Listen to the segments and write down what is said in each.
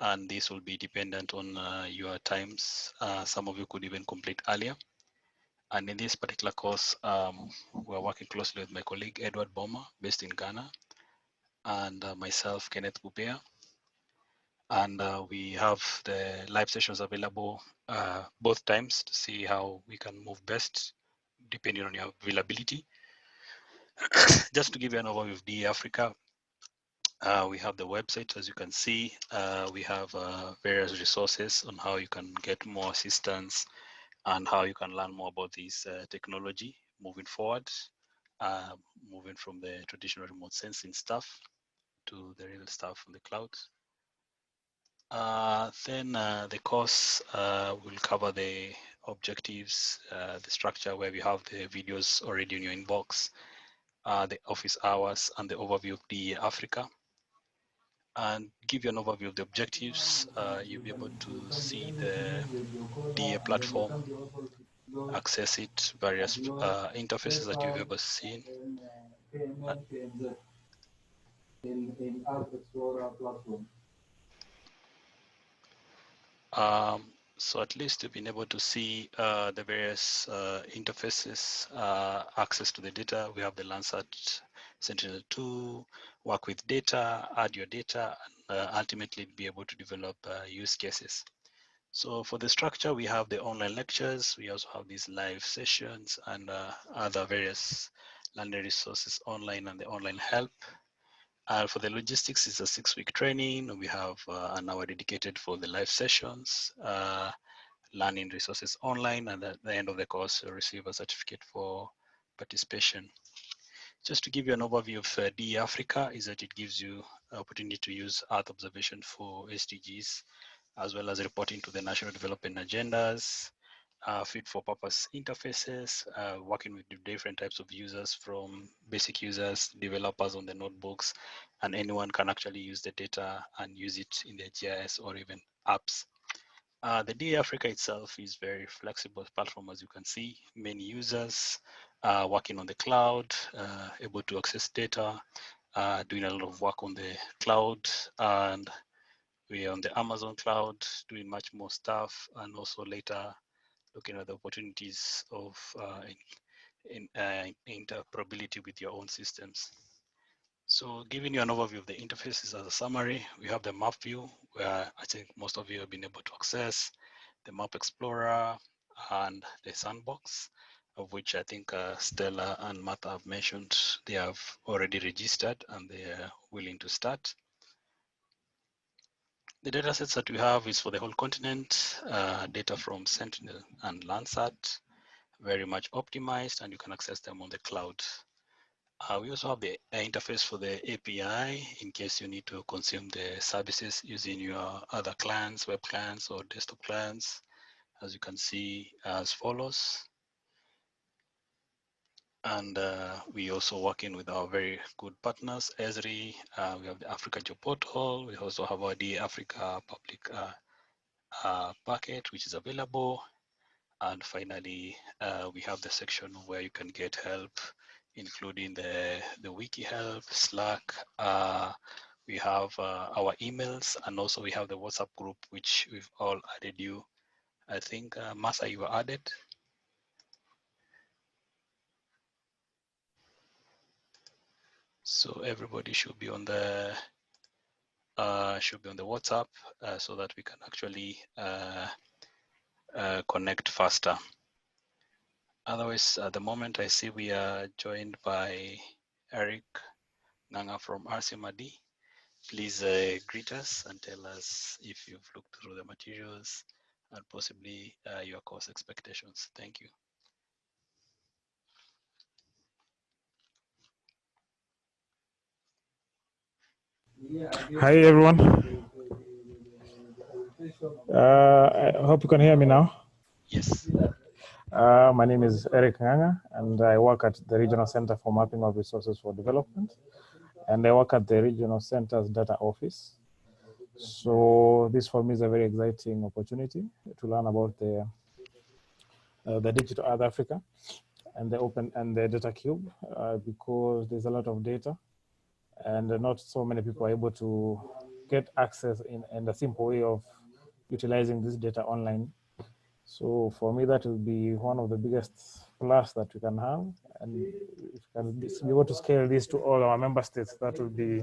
and this will be dependent on your times. Some of you could even complete earlier. And in this particular course, we're working closely with my colleague, Edward Boma, based in Ghana, and myself, Kenneth Bupea. And we have the live sessions available both times to see how we can move best depending on your availability. Just to give you an overview of DE Africa, we have the website. As you can see, we have various resources on how you can get more assistance and how you can learn more about this technology moving forward, moving from the traditional remote sensing stuff to the real stuff on the cloud. Then the course will cover the objectives, the structure where we have the videos already in your inbox, the office hours, and the overview of DE Africa. And give you an overview of the objectives. You'll be able to see the DA platform, access it, various interfaces that you've ever seen. In App Explorer platform. So at least you've been able to see the various interfaces, access to the data. We have the Landsat Sentinel-2, work with data, add your data, and ultimately be able to develop use cases. So for the structure, we have the online lectures. We also have these live sessions and other various learning resources online and the online help. For the logistics, it's a 6-week training. We have an hour dedicated for the live sessions, learning resources online, and at the end of the course, you'll receive a certificate for participation. Just to give you an overview of DE Africa, is that it gives you an opportunity to use Earth observation for SDGs, as well as reporting to the national development agendas, fit for purpose interfaces, working with different types of users, from basic users, developers on the notebooks, and anyone can actually use the data and use it in their GIS or even apps. The DE Africa itself is very flexible platform, as you can see, many users working on the cloud, able to access data, doing a lot of work on the cloud, and we are on the Amazon cloud doing much more stuff, and also later looking at the opportunities of interoperability with your own systems. So giving you an overview of the interfaces as a summary, we have the map view, where I think most of you have been able to access, the Map Explorer, and the Sandbox, of which I think Stella and Martha have mentioned they have already registered and they are willing to start. The data sets that we have is for the whole continent, data from Sentinel and Landsat, very much optimized, and you can access them on the cloud. We also have the interface for the API in case you need to consume the services using your other clients, web clients, or desktop clients, as you can see as follows. And we also working with our very good partners, Esri. We have the Africa Geoportal. We also have our DE Africa public packet, which is available. And finally, we have the section where you can get help, including the wiki help, Slack. We have our emails, and also we have the WhatsApp group, which we've all added you. I think, Martha, you were added. So everybody should be on the WhatsApp so that we can actually connect faster. Otherwise, at the moment, I see we are joined by Eric Nganga from RCMRD. Please greet us and tell us if you've looked through the materials and possibly your course expectations. Thank you. Hi, everyone. I hope you can hear me now. Yes. My name is Eric Nganga, and I work at the Regional Center for Mapping of Resources for Development, and I work at the Regional Center's Data Office. So this for me is a very exciting opportunity to learn about the Digital Earth Africa and the Open and the Data Cube, because there's a lot of data, and not so many people are able to get access in a simple way of utilizing this data online. So for me, that will be one of the biggest plus that we can have. And if we can be able to scale this to all our member states, that will be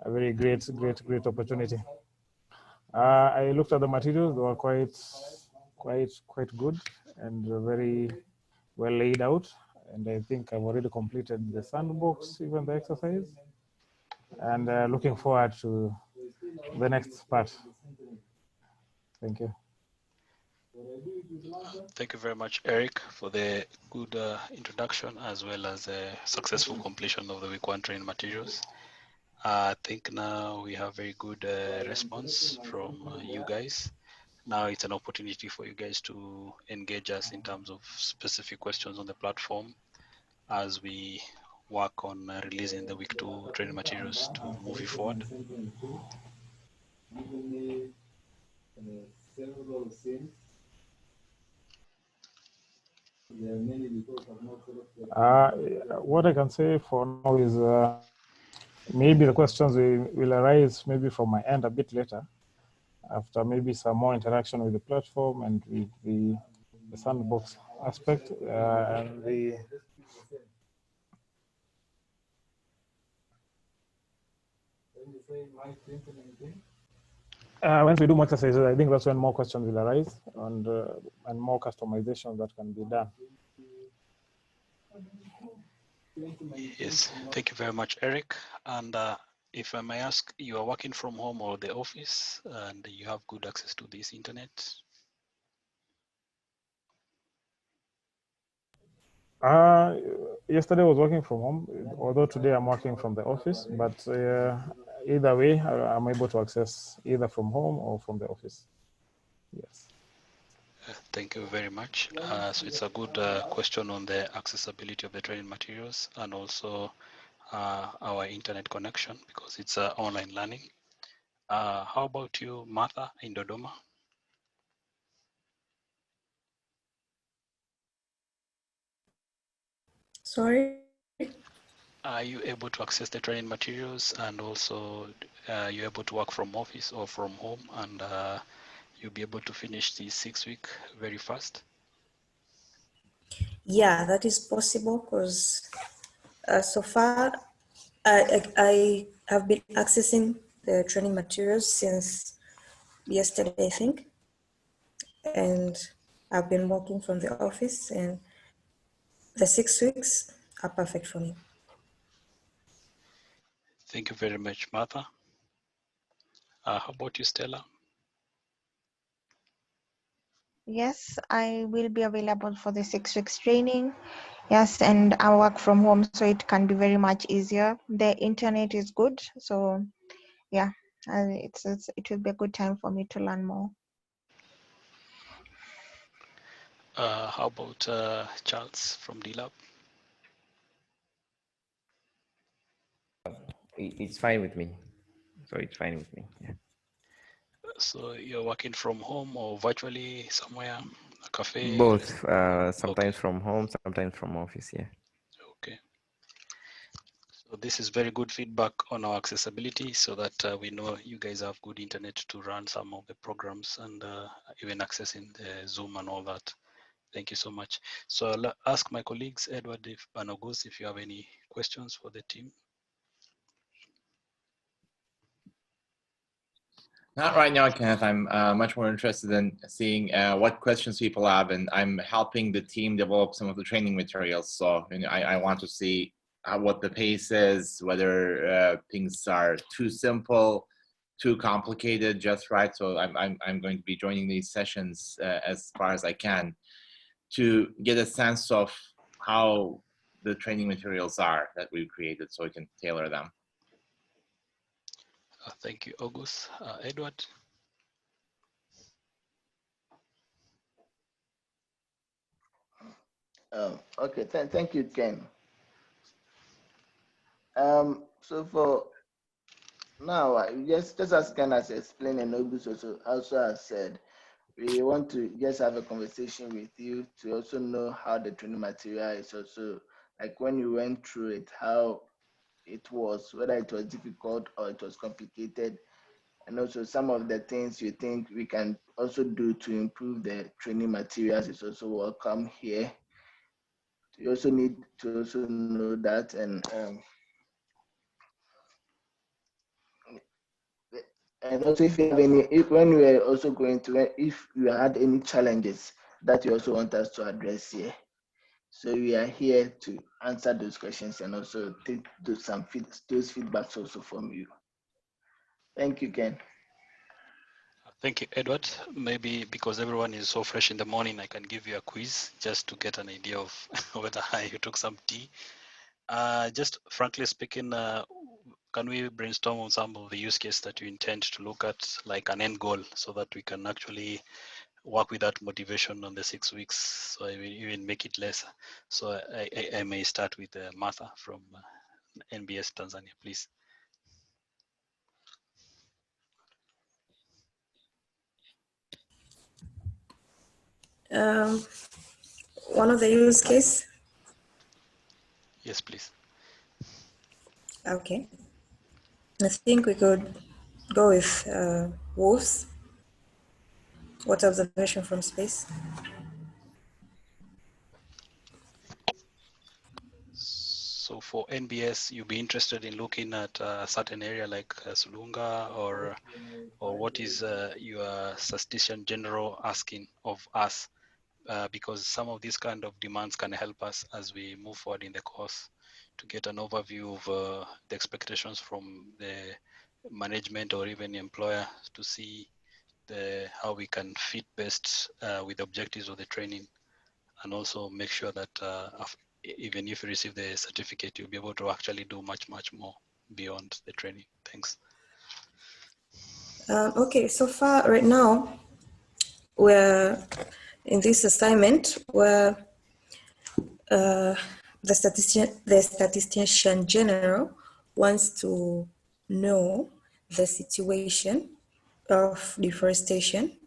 a very great opportunity. I looked at the materials; they were quite good and very well laid out. And I think I've already completed the sandbox, even the exercise, and looking forward to the next part. Thank you. Thank you very much, Eric, for the good introduction as well as the successful completion of the week one training materials. I think now we have very good response from you guys. Now it's an opportunity for you guys to engage us in terms of specific questions on the platform as we work on releasing the week two training materials to move you forward. What I can say for now is maybe the questions will arise maybe from my end a bit later, after maybe some more interaction with the platform and with the sandbox aspect and the once we do more exercises, I think that's when more questions will arise and more customization that can be done. Yes, thank you very much, Eric. And if I may ask, you are working from home or the office and you have good access to this internet? Yesterday I was working from home, although today I'm working from the office, but either way, I'm able to access either from home or from the office. Yes. Thank you very much. So it's a good question on the accessibility of the training materials and also our internet connection because it's online learning. How about you, Martha, in Dodoma? Sorry? Are you able to access the training materials and also you're able to work from office or from home and you'll be able to finish the 6 week very fast? Yeah, that is possible because so far I have been accessing the training materials since yesterday, I think, and I've been working from the office, and the 6 weeks are perfect for me. Thank you very much, Martha. How about you, Stella? Yes, I will be available for the 6 weeks training. Yes, and I work from home, so it can be very much easier. The internet is good, so yeah, it will be a good time for me to learn more. How about Charles from DLab? It's fine with me. So it's fine with me. Yeah. So you're working from home or virtually somewhere, a cafe? Both. Sometimes Okay. from home, sometimes from office. Yeah. Okay. So this is very good feedback on our accessibility so that we know you guys have good internet to run some of the programs and even accessing the Zoom and all that. Thank you so much. So I'll ask my colleagues, Edward and August, if you have any questions for the team. Not right now, Kenneth. I'm much more interested in seeing what questions people have, and I'm helping the team develop some of the training materials. So I want to see what the pace is, whether things are too simple, too complicated, just right. So I'm going to be joining these sessions as far as I can to get a sense of how the training materials are that we've created, so we can tailor them. Thank you, August. Edward? Okay, thank you, Ken. So for now, just as Ken has explained and August also has said, we want to just have a conversation with you to also know how the training material is also, like when you went through it, how it was, whether it was difficult or it was complicated, and also some of the things you think we can also do to improve the training materials is also welcome here. You also need to also know that, and also if you have any, when we are also going to, if you had any challenges that you also want us to address here. So we are here to answer those questions and also take those those feedbacks also from you. Thank you, Ken. Thank you, Edward. Maybe because everyone is so fresh in the morning, I can give you a quiz just to get an idea of whether you took some tea. Just frankly speaking, can we brainstorm on some of the use case that you intend to look at, like an end goal, so that we can actually work with that motivation on the 6 weeks, so I will even make it less. So I may start with Martha from NBS Tanzania, please. One of the use case. Yes, please. Okay. I think we could go with wolves. What observation from space? So for NBS, you'd be interested in looking at a certain area like Sulunga, or what is your statistician general asking of us? Because some of these kind of demands can help us as we move forward in the course to get an overview of the expectations from the management or even employer to see how we can fit best with the objectives of the training, and also make sure that even if you receive the certificate, you'll be able to actually do much more beyond the training. Thanks. Okay, so far right now, we're in this assignment where the statistician general wants to know the situation of deforestation,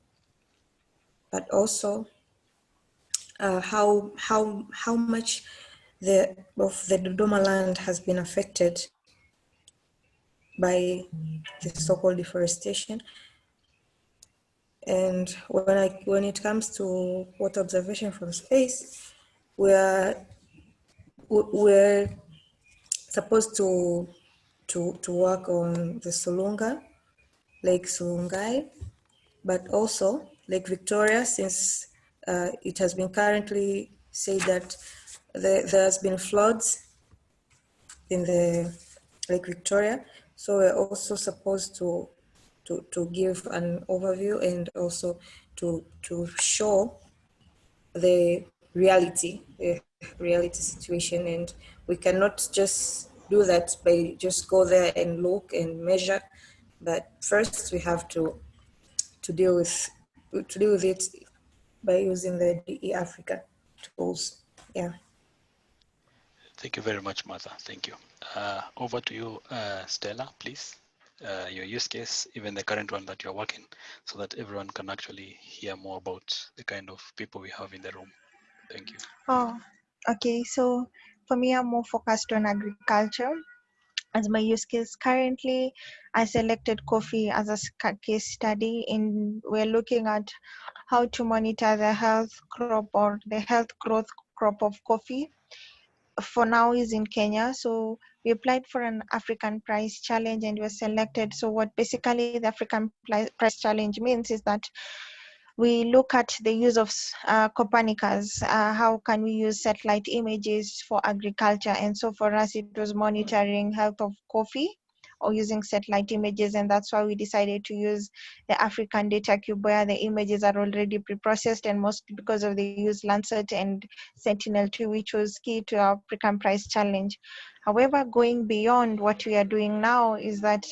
but also how much of the Dodoma land has been affected by the so-called deforestation. And when it comes to water observation from space, we're supposed to work on the Sulunga, Lake Sulungai, but also Lake Victoria, since it has been currently said that there's been floods in the Lake Victoria. So we're also supposed to give an overview and also to show the reality situation. And we cannot just do that by just go there and look and measure, but first we have to deal with it by using the DE Africa tools. Yeah. Thank you very much, Martha. Thank you. Over to you, Stella, please. Your use case, even the current one that you're working, so that everyone can actually hear more about the kind of people we have in the room. Thank you. Oh, okay. So for me, I'm more focused on agriculture as my use case. Currently, I selected coffee as a case study, and we're looking at how to monitor the health crop or the health growth crop of coffee. For now is in Kenya. So we applied for an African Price Challenge and we were selected. So what basically the African Price Challenge means is that we look at the use of Copernicus. How can we use satellite images for agriculture? And so for us, it was monitoring health of coffee or using satellite images. And that's why we decided to use the African Data Cube, where the images are already pre-processed, and mostly because of the use Lancet and Sentinel-2, which was key to our African Price Challenge. However, going beyond what we are doing now is that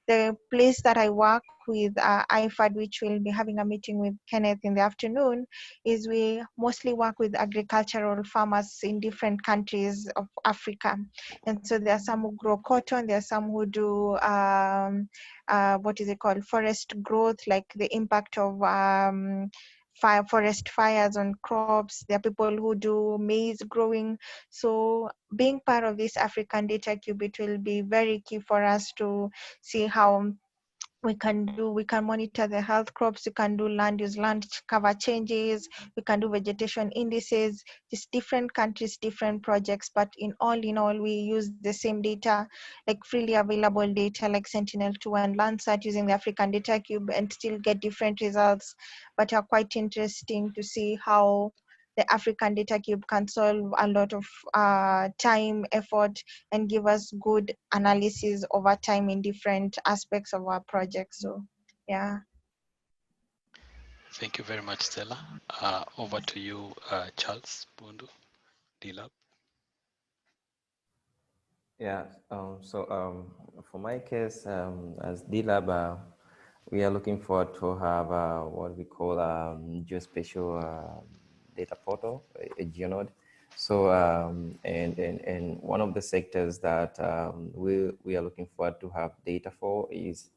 the place that I work with, IFAD, which will be having a meeting with Kenneth in the afternoon, is we mostly work with agricultural farmers in different countries of Africa. And so there are some who grow cotton, there are some who do, what is it called, forest growth, like the impact of forest fires on crops. There are people who do maize growing. So being part of this African Data Cube, it will be very key for us to see how we can monitor the health crops, we can do land use land cover changes, we can do vegetation indices. Just different countries, different projects, but in all, we use the same data, like freely available data like Sentinel-2 and Landsat, using the African Data Cube, and still get different results, but are quite interesting to see how the African Data Cube can solve a lot of time, effort, and give us good analysis over time in different aspects of our project. So, yeah. Thank you very much, Stella. Over to you, Charles Bundu, DLab. Yeah, for my case, as DLab, we are looking forward to have what we call geospatial data portal, a GeoNode. So, and one of the sectors that we are looking forward to have data for is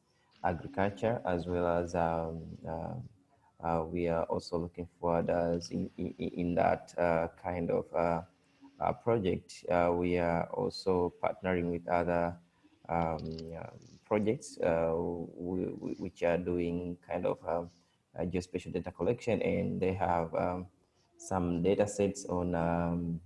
agriculture, as well as we are also looking forward as in that kind of project. We are also partnering with other projects which are doing kind of geospatial data collection, and they have some data sets on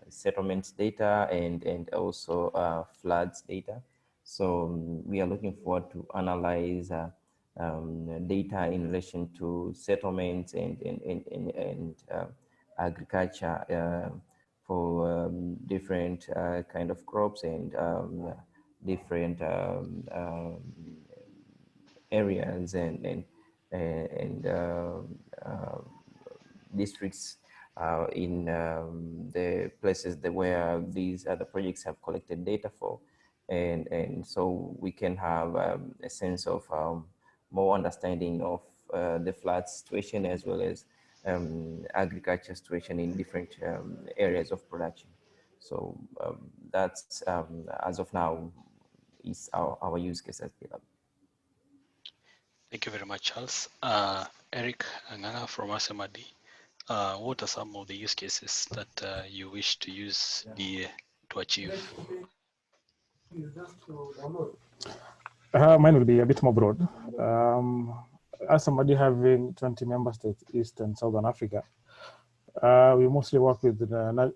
settlements data and also floods data. So we are looking forward to analyze data in relation to settlements and agriculture for different kind of crops and different areas and districts in the places where these other projects have collected data for, and so we can have a sense of more understanding of the flood situation, as well as agriculture situation in different areas of production. So that's as of now is our use case as DLab. Thank you very much, Charles. Eric Anganga from Asemadi. What are some of the use cases that you wish to use DA to achieve? Mine will be a bit more broad. As somebody having 20 member states, East and Southern Africa, we mostly work with the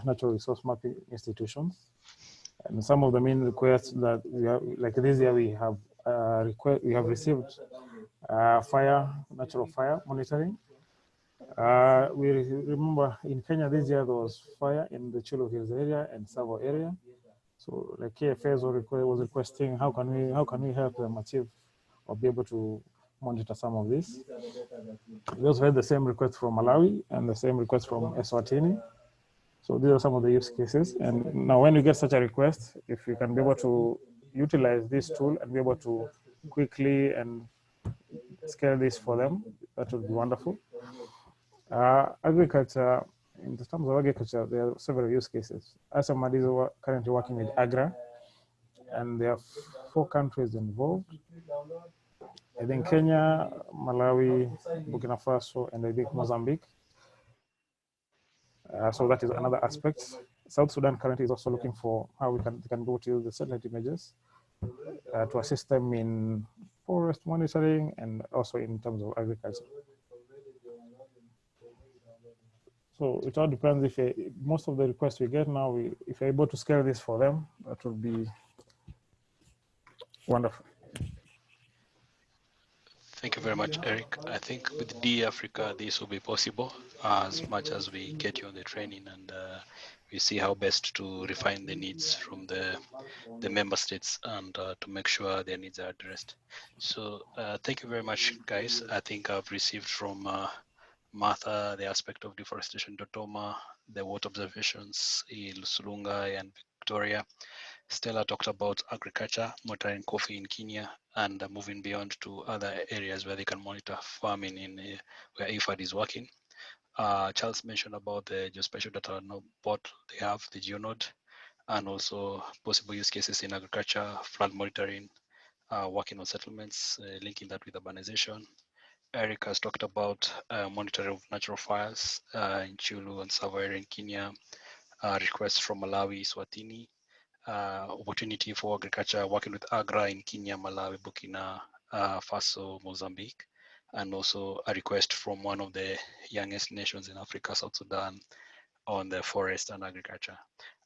natural resource mapping institutions. And some of the main requests that we have, like this year, we have received natural fire monitoring. We remember in Kenya this year there was fire in the Chulo Hills area and Savo area. So like KFS was requesting how can we help them achieve or be able to monitor some of this. We also had the same request from Malawi and the same request from Eswatini. So these are some of the use cases. And now when you get such a request, if you can be able to utilize this tool and be able to quickly and scale this for them, that would be wonderful. Agriculture, in terms of agriculture, there are several use cases. Asemadi is currently working with AGRA, and there are 4 countries involved. I think Kenya, Malawi, Burkina Faso, and I think Mozambique. So that is another aspect. South Sudan currently is also looking for how they can go to use the satellite images to assist them in forest monitoring and also in terms of agriculture. So it all depends if most of the requests we get now, if you're able to scale this for them, that would be wonderful. Thank you very much, Eric. I think with D Africa, this will be possible as much as we get you on the training and we see how best to refine the needs from the member states and to make sure their needs are addressed. So thank you very much, guys. I think I've received from Martha the aspect of deforestation in Dodoma, the water observations in Sulunga and Victoria. Stella talked about agriculture, monitoring coffee in Kenya, and moving beyond to other areas where they can monitor farming in where IFAD is working. Charles mentioned about the geospatial data bot they have, the GeoNode, and also possible use cases in agriculture, flood monitoring, working on settlements, linking that with urbanization. Eric has talked about monitoring of natural fires in Chulu and Savo area in Kenya, requests from Malawi, Swatini, opportunity for agriculture, working with Agra in Kenya, Malawi, Burkina Faso, Mozambique, and also a request from one of the youngest nations in Africa, South Sudan, on the forest and agriculture.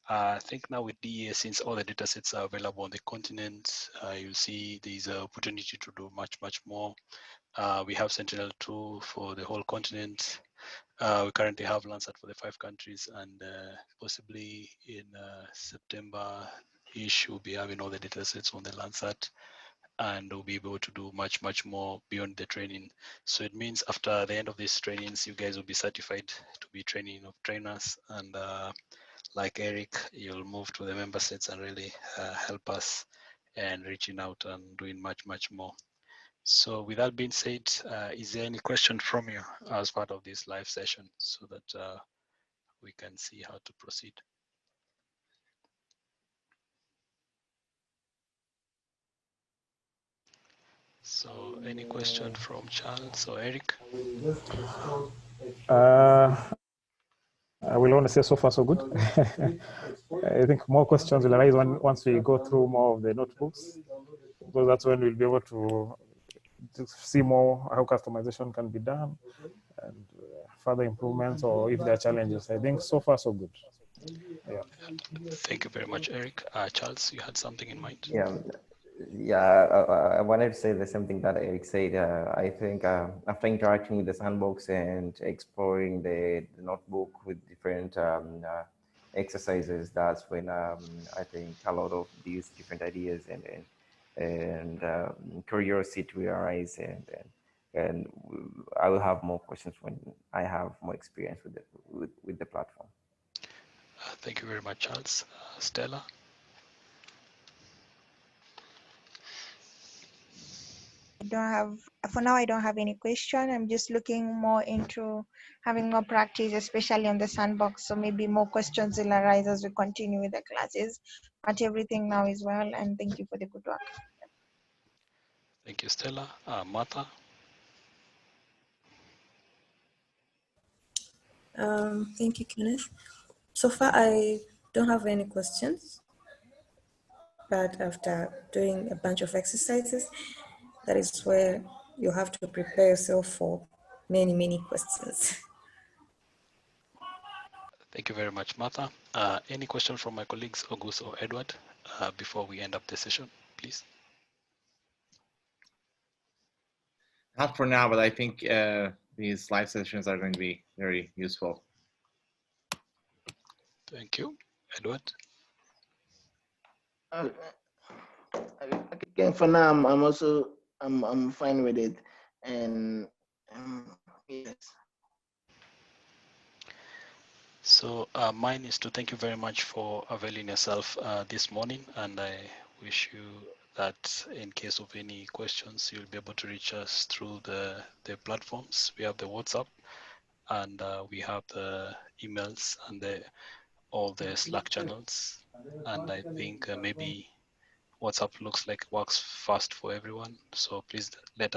I think now with DEA, since all the data sets are available on the continent, you'll see there's an opportunity to do much more. We have Sentinel-2 for the whole continent. We currently have Landsat for the 5 countries, and possibly in September-ish, we'll be having all the data sets on the Landsat, and we'll be able to do much more beyond the training. So it means after the end of these trainings, you guys will be certified to be training of trainers, and like Eric, you'll move to the member states and really help us and reaching out and doing much more. So with that being said, is there any question from you as part of this live session so that we can see how to proceed? So any question from Charles or Eric? I will only say so far so good. I think more questions will arise once we go through more of the notebooks, because that's when we'll be able to see more how customization can be done and further improvements, or if there are challenges. I think so far so good. Yeah. Thank you very much, Eric. Charles, you had something in mind? Yeah, I wanted to say the same thing that Eric said. I think after interacting with the sandbox and exploring the notebook with different exercises, that's when I think a lot of these different ideas and curiosity will arise, and I will have more questions when I have more experience with the platform. Thank you very much, Charles. Stella? For now, I don't have any question. I'm just looking more into having more practice, especially on the sandbox. So maybe more questions will arise as we continue with the classes. But everything now is well, and thank you for the good work. Thank you, Stella. Martha? Thank you, Kenneth. So far, I don't have any questions, but after doing a bunch of exercises, that is where you have to prepare yourself for many questions. Thank you very much, Martha. Any question from my colleagues, August or Edward, before we end up the session, please? Not for now, but I think these live sessions are going to be very useful. Thank you. Edward? Again, for now, I'm fine with it, and yes. So mine is to thank you very much for availing yourself this morning, and I wish you that in case of any questions, you'll be able to reach us through the platforms. We have the WhatsApp, and we have the emails and all the Slack channels. And I think maybe WhatsApp looks like it works fast for everyone. So please let us